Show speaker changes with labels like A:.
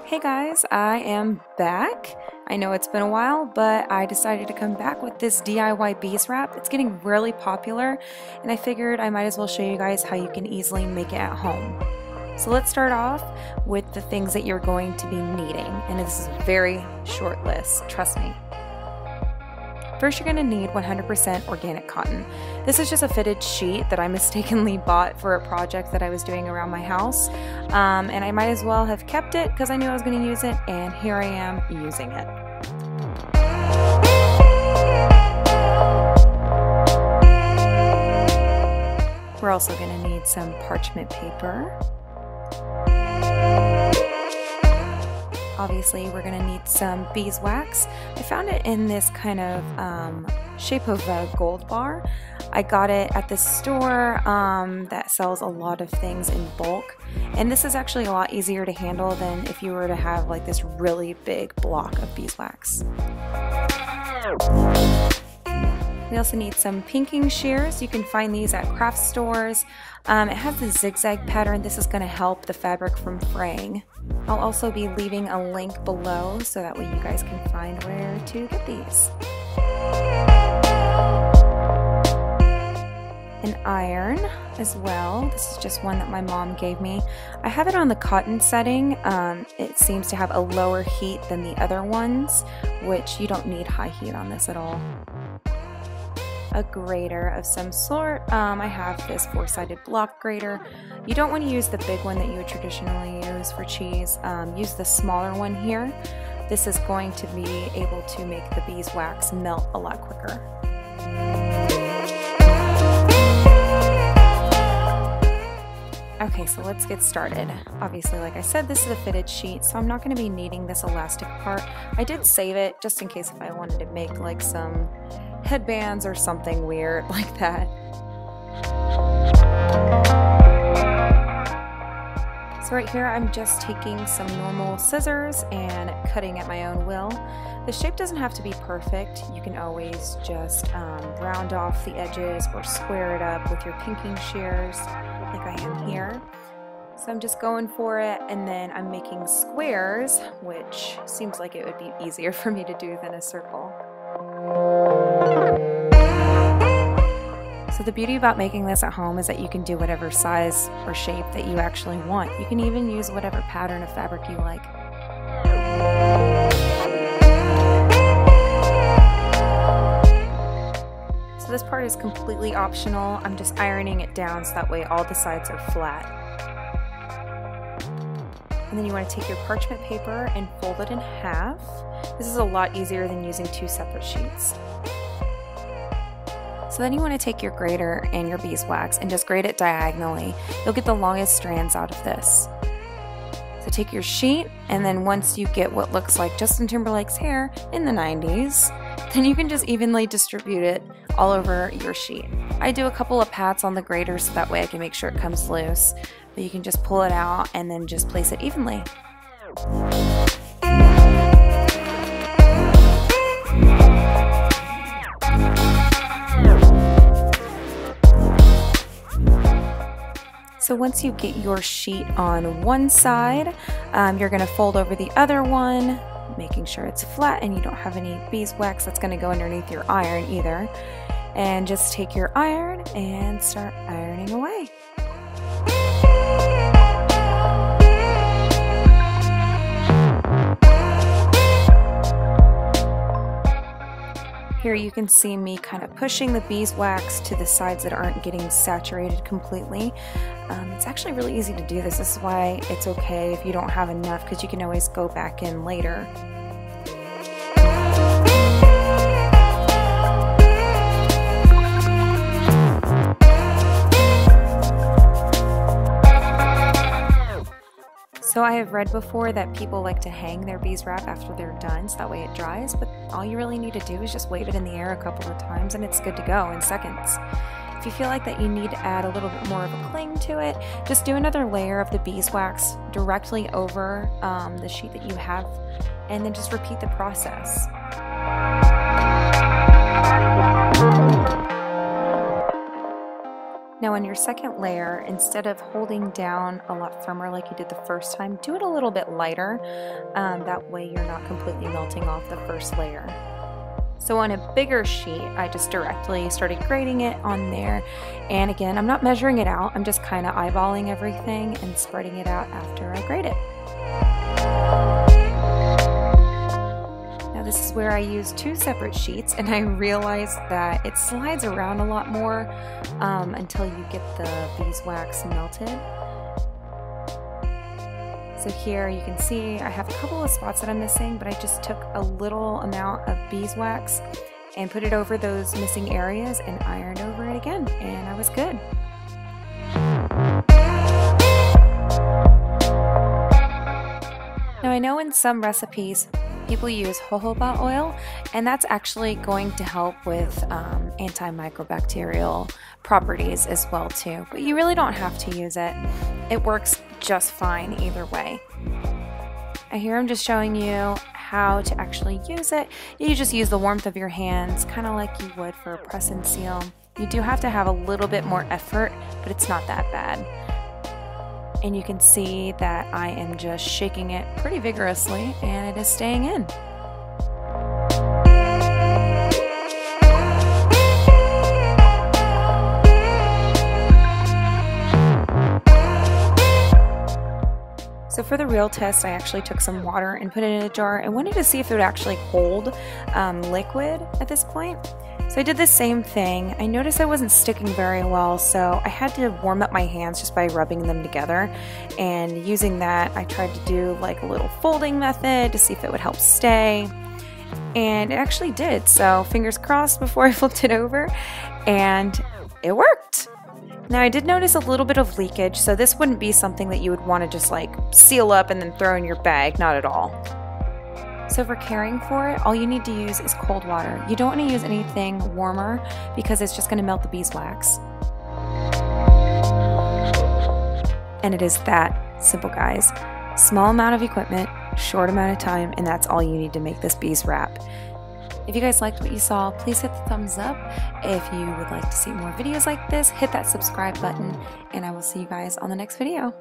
A: Hey guys, I am back. I know it's been a while, but I decided to come back with this DIY bees wrap. It's getting really popular, and I figured I might as well show you guys how you can easily make it at home. So let's start off with the things that you're going to be needing, and this is a very short list, trust me. First, you're going to need 100% organic cotton. This is just a fitted sheet that I mistakenly bought for a project that I was doing around my house, and I might as well have kept it because I knew I was going to use it, and here I am using it. We're also going to need some parchment paper. Obviously, we're going to need some beeswax. I found it in this kind of shape of a gold bar. I got it at this store that sells a lot of things in bulk. And this is actually a lot easier to handle than if you were to have like this really big block of beeswax. We also need some pinking shears. You can find these at craft stores. It has the zigzag pattern. This is going to help the fabric from fraying. I'll also be leaving a link below so that way you guys can find where to get these. An iron as well. This is just one that my mom gave me. I have it on the cotton setting. It seems to have a lower heat than the other ones, which you don't need high heat on this at all. A grater of some sort. I have this 4-sided block grater. You don't want to use the big one that you would traditionally use for cheese. Use the smaller one here. This is going to be able to make the beeswax melt a lot quicker. Okay, so let's get started. Obviously, like I said, this is a fitted sheet, so I'm not going to be needing this elastic part. I did save it just in case if I wanted to make like some headbands or something weird like that. So right here I'm just taking some normal scissors and cutting at my own will. The shape doesn't have to be perfect. You can always just round off the edges or square it up with your pinking shears like I am here. So I'm just going for it, and then I'm making squares, which seems like it would be easier for me to do than a circle. So the beauty about making this at home is that you can do whatever size or shape that you actually want. You can even use whatever pattern of fabric you like. So this part is completely optional. I'm just ironing it down so that way all the sides are flat. And then you want to take your parchment paper and fold it in half. This is a lot easier than using two separate sheets. So then you want to take your grater and your beeswax and just grate it diagonally. You'll get the longest strands out of this. So take your sheet, and then once you get what looks like Justin Timberlake's hair in the 90s, then you can just evenly distribute it all over your sheet. I do a couple of pats on the grater so that way I can make sure it comes loose, but you can just pull it out and then just place it evenly. So once you get your sheet on one side, you're going to fold over the other one, making sure it's flat and you don't have any beeswax that's going to go underneath your iron either. And just take your iron and start ironing away. Here you can see me kind of pushing the beeswax to the sides that aren't getting saturated completely. It's actually really easy to do this. This is why it's okay if you don't have enough, because you can always go back in later. So I have read before that people like to hang their bees wrap after they're done so that way it dries, but all you really need to do is just wave it in the air a couple of times and it's good to go in seconds. If you feel like that you need to add a little bit more of a cling to it, just do another layer of the beeswax directly over the sheet that you have, and then just repeat the process. Now on your second layer, instead of holding down a lot firmer like you did the first time, do it a little bit lighter. That way you're not completely melting off the first layer. So on a bigger sheet, I just directly started grading it on there. And again, I'm not measuring it out, I'm just kind of eyeballing everything and spreading it out after I grade it. Now this is where I use 2 separate sheets, and I realized that it slides around a lot more until you get the beeswax melted. So here you can see I have a couple of spots that I'm missing, but I just took a little amount of beeswax and put it over those missing areas and ironed over it again, and I was good. Now I know in some recipes people use jojoba oil, and that's actually going to help with antimicrobacterial properties as well too, but you really don't have to use it. It works just fine either way. And here I'm just showing you how to actually use it. You just use the warmth of your hands, kind of like you would for a press and seal. You do have to have a little bit more effort, but it's not that bad. And you can see that I am just shaking it pretty vigorously, and it is staying in. So for the real test, I actually took some water and put it in a jar and wanted to see if it would actually hold liquid at this point. So I did the same thing. I noticed I wasn't sticking very well, so I had to warm up my hands just by rubbing them together. And using that, I tried to do like a little folding method to see if it would help stay. And it actually did, so fingers crossed before I flipped it over, and it worked. Now I did notice a little bit of leakage, so this wouldn't be something that you would want to just like seal up and then throw in your bag, not at all. So for caring for it, all you need to use is cold water. You don't want to use anything warmer because it's just going to melt the beeswax. And it is that simple, guys. Small amount of equipment, short amount of time, and that's all you need to make this bees wrap. If you guys liked what you saw, please hit the thumbs up. If you would like to see more videos like this, hit that subscribe button, and I will see you guys on the next video.